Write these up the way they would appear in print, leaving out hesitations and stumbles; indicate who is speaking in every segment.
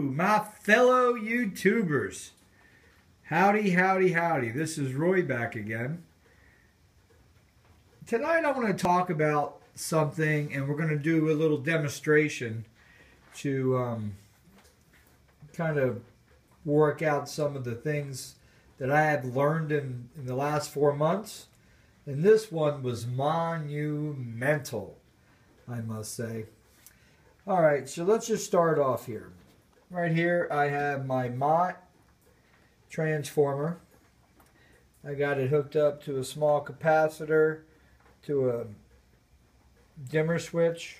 Speaker 1: my fellow YouTubers. Howdy, howdy, howdy. This is Roy back again. Tonight I want to talk about something, and we're going to do a little demonstration to kind of work out some of the things that I have learned in the last 4 months. And this one was monumental, I must say. Alright, so let's just start off here. Right here I have my Mott transformer. I got it hooked up to a small capacitor, to a dimmer switch,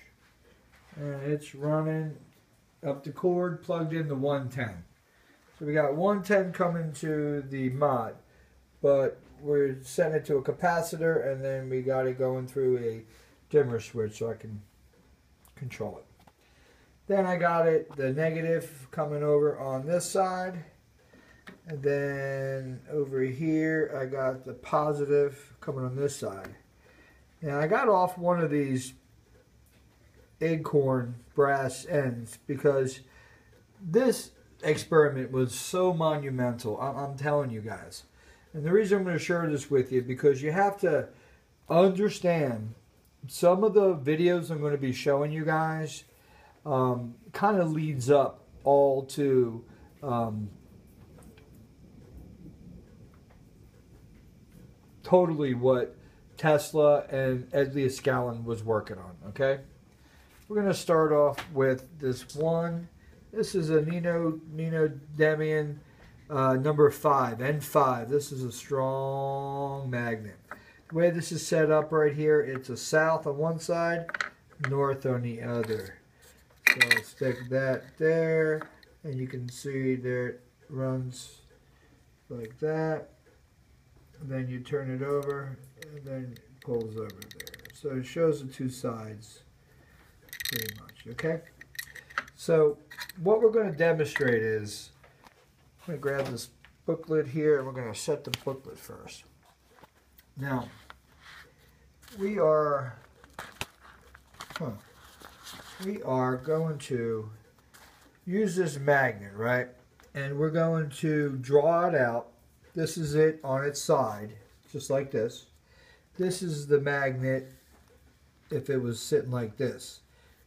Speaker 1: and it's running up the cord plugged into 110. So we got 110 coming to the Mott, but we're setting it to a capacitor, and then we got it going through a dimmer switch so I can control it. Then I got it, the negative coming over on this side, and then over here I got the positive coming on this side. And I got off one of these acorn brass ends because this experiment was so monumental. I'm telling you guys. And the reason I'm going to share this with you, because you have to understand some of the videos I'm going to be showing you guys kind of leads up all to totally what Tesla and Leedskalnins was working on. Okay, we're going to start off with this one. This is a neodymium number 5, N5. This is a strong magnet. The way this is set up right here, it's a south on one side, north on the other. So I'll stick that there, and you can see there it runs like that. And then you turn it over, and then it pulls over there. So it shows the two sides pretty much, okay? So what we're going to demonstrate is, I'm going to grab this booklet here, and we're going to set the booklet first. Now, we are going to use this magnet, right? And we're going to draw it out. This is it on its side, just like this. This is the magnet if it was sitting like this.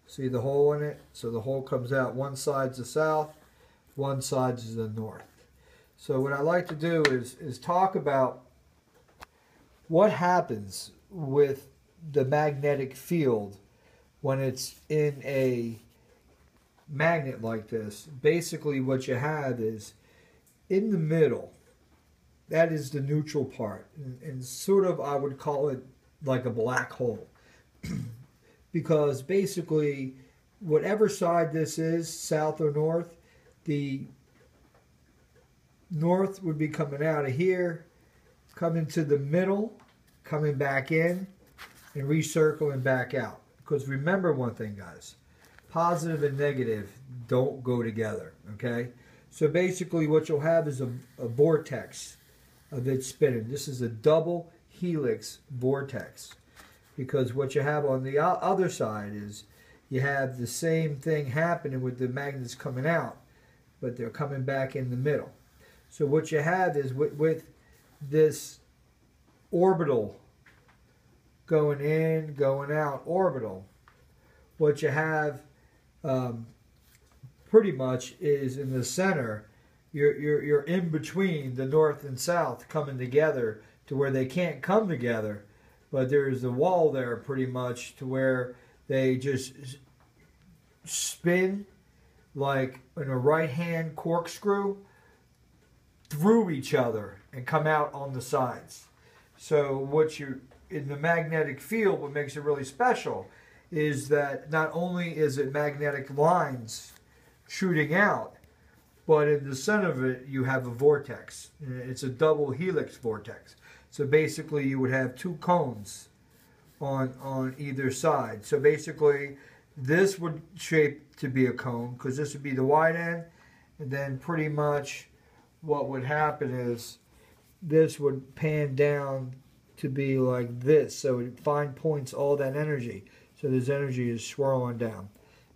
Speaker 1: See the hole in it? So the hole comes out. One side's the south, one side's the north. So what I like to do is talk about what happens with the magnetic field when it's in a magnet like this. Basically what you have is in the middle, that is the neutral part, and sort of I would call it like a black hole. Because basically whatever side this is, south or north, the north would be coming out of here, coming to the middle, coming back in, and recircling back out. Because remember one thing, guys, positive and negative don't go together, okay? So basically what you'll have is a vortex of it spinning. This is a double helix vortex, because what you have on the other side is you have the same thing happening with the magnets coming out, but they're coming back in the middle. So what you have is with this orbital going in, going out orbital, what you have pretty much is in the center, you're in between the north and south coming together to where they can't come together, but there's a wall there pretty much to where they just spin like in a right hand corkscrew through each other and come out on the sides. So what you in the magnetic field, what makes it really special is that not only is it magnetic lines shooting out, but in the center of it you have a vortex. It's a double helix vortex. So basically you would have two cones on either side. So basically this would shape to be a cone, because this would be the wide end, and then pretty much what would happen is this would pan down to be like this. So it fine points all that energy. So this energy is swirling down.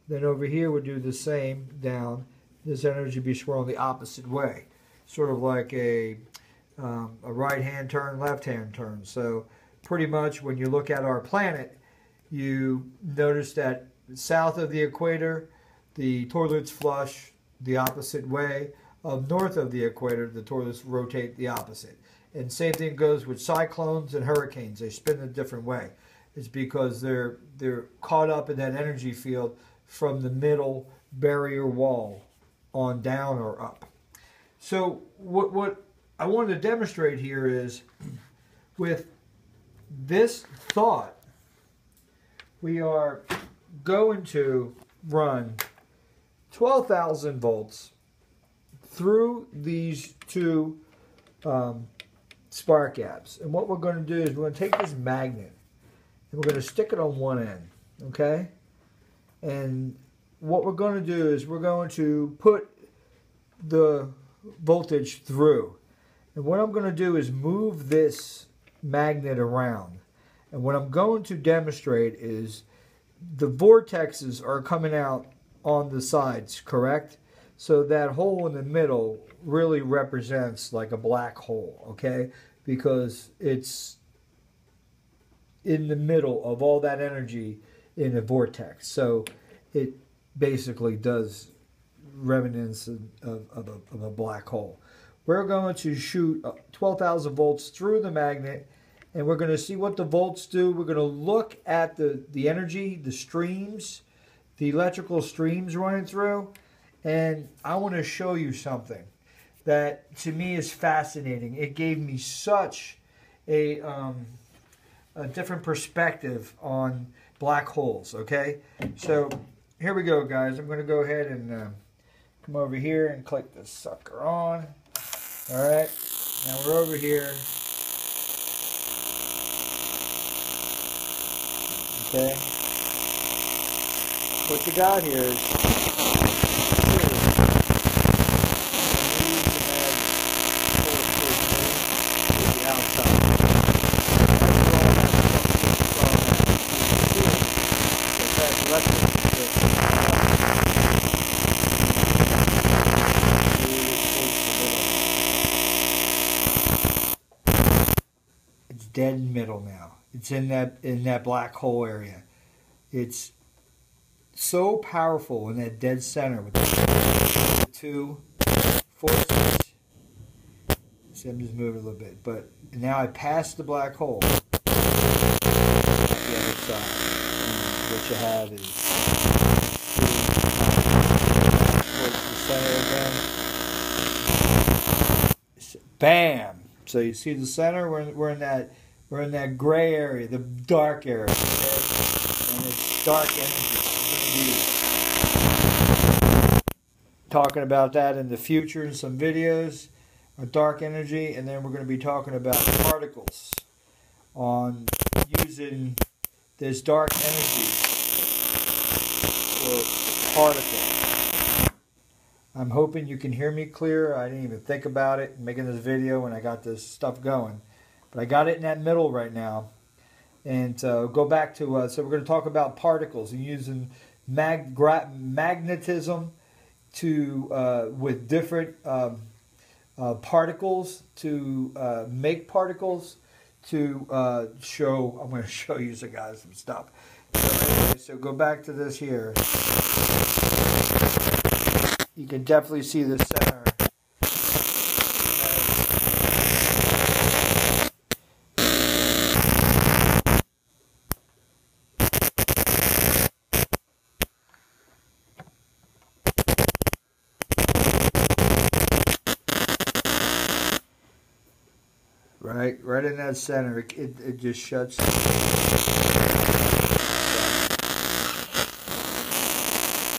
Speaker 1: Then over here we'll do the same down, this energy be swirling the opposite way, sort of like a right-hand turn, left-hand turn. So pretty much when you look at our planet, you notice that south of the equator, the toilets flush the opposite way. North of the equator, the toilets rotate the opposite. And same thing goes with cyclones and hurricanes. They spin a different way. It's because they're caught up in that energy field from the middle barrier wall on down or up. So what I wanted to demonstrate here is with this thought, we are going to run 12,000 volts through these two spark gaps. And what we're going to do is we're going to take this magnet and we're going to stick it on one end, okay? And what we're going to do is we're going to put the voltage through. And what I'm going to do is move this magnet around. And what I'm going to demonstrate is the vortexes are coming out on the sides, correct? So that hole in the middle really represents like a black hole, okay? Because it's in the middle of all that energy in a vortex. So it basically does remnants of a black hole. We're going to shoot 12,000 volts through the magnet, and we're going to see what the volts do. We're going to look at the energy, the streams, the electrical streams running through, and I want to show you something that to me is fascinating. It gave me such a different perspective on black holes, okay? So here we go, guys. I'm going to go ahead and come over here and click this sucker on. All right, now we're over here. Okay. What you got here is the outside. It's dead middle now. It's in that black hole area. It's so powerful in that dead center with the two forces. See, I'm just moving a little bit, but now I passed the black hole. The other side. And what you have is towards the center again. Bam! So you see the center. We're in that gray area, the dark area, okay? And it's dark energy. Talking about that in the future in some videos, dark energy, and then we're going to be talking about particles on using this dark energy for particles. I'm hoping you can hear me clear. I didn't even think about it making this video when I got this stuff going, but I got it in that middle right now. And go back to so we're going to talk about particles and using magnetism to with different particles to make particles to show. I'm going to show you guys some stuff. So, anyway, so go back to this here. You can definitely see the center. Right in that center, it just shuts.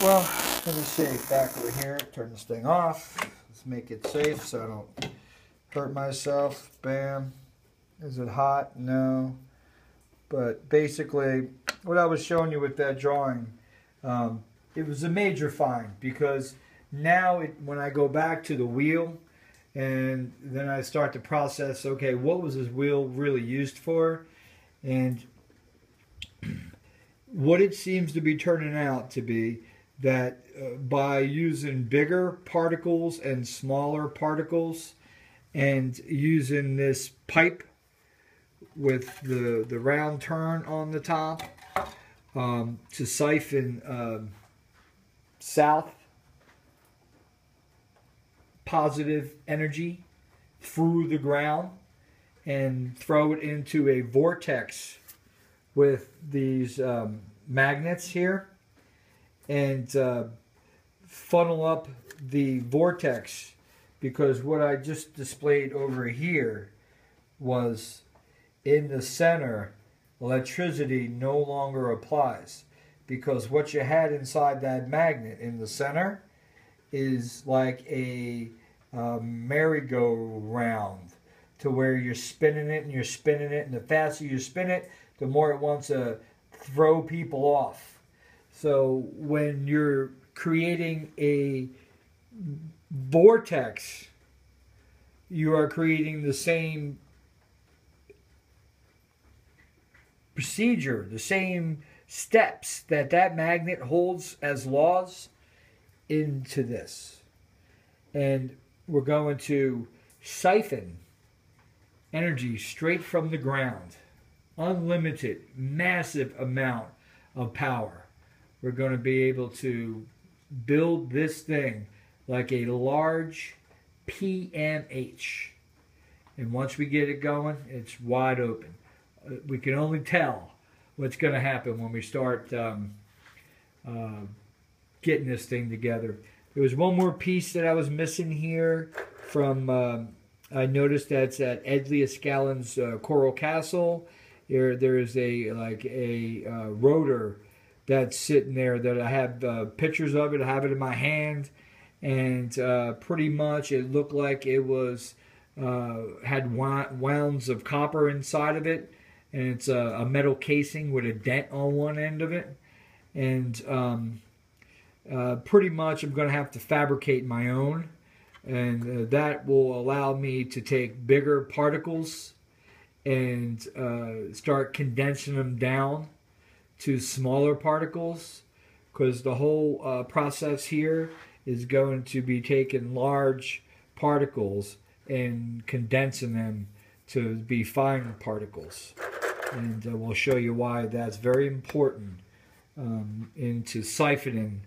Speaker 1: Well, let me see, back over here, turn this thing off. Let's make it safe so I don't hurt myself. Bam. Is it hot? No. But basically, what I was showing you with that drawing, it was a major find because now when I go back to the wheel, and then I start to process, okay, what was this wheel really used for? And what it seems to be turning out to be, that by using bigger particles and smaller particles and using this pipe with the round turn on the top to siphon south positive energy through the ground and throw it into a vortex with these magnets here and funnel up the vortex, because what I just displayed over here was in the center, electricity no longer applies, because what you had inside that magnet in the center is like a merry-go-round, to where you're spinning it and you're spinning it, and the faster you spin it, the more it wants to throw people off. So when you're creating a vortex, you are creating the same procedure, the same steps that magnet holds as laws into this. And we're going to siphon energy straight from the ground. Unlimited, massive amount of power. We're going to be able to build this thing like a large PMH. And once we get it going, it's wide open. We can only tell what's going to happen when we start getting this thing together. There was one more piece that I was missing here from, I noticed that's at Leedskalnins Coral Castle. There is a rotor that's sitting there that I have pictures of it. I have it in my hand, and pretty much it looked like it was had wounds of copper inside of it, and it's a metal casing with a dent on one end of it. And pretty much I'm going to have to fabricate my own, and that will allow me to take bigger particles and start condensing them down to smaller particles, because the whole process here is going to be taking large particles and condensing them to be fine particles. And we'll show you why that's very important into siphoning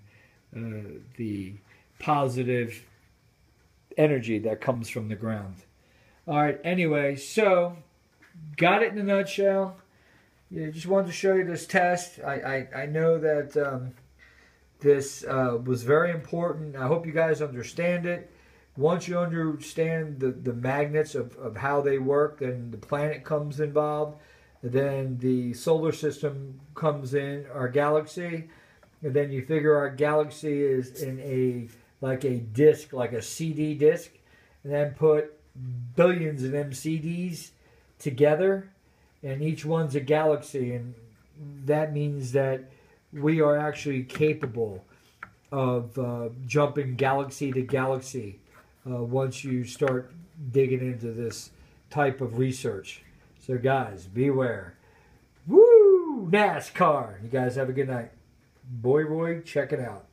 Speaker 1: the positive energy that comes from the ground. All right, anyway, so got it in a nutshell. Yeah, just wanted to show you this test. I know that this was very important. I hope you guys understand it. Once you understand the magnets of how they work, then the planet comes involved. Then the solar system comes in, our galaxy. And then you figure our galaxy is in a disc, like a CD disc. And then put billions of them CDs together, and each one's a galaxy, and that means that we are actually capable of jumping galaxy to galaxy once you start digging into this type of research. So guys, beware. Woo! NASCAR! You guys have a good night. Boy Roy, check it out.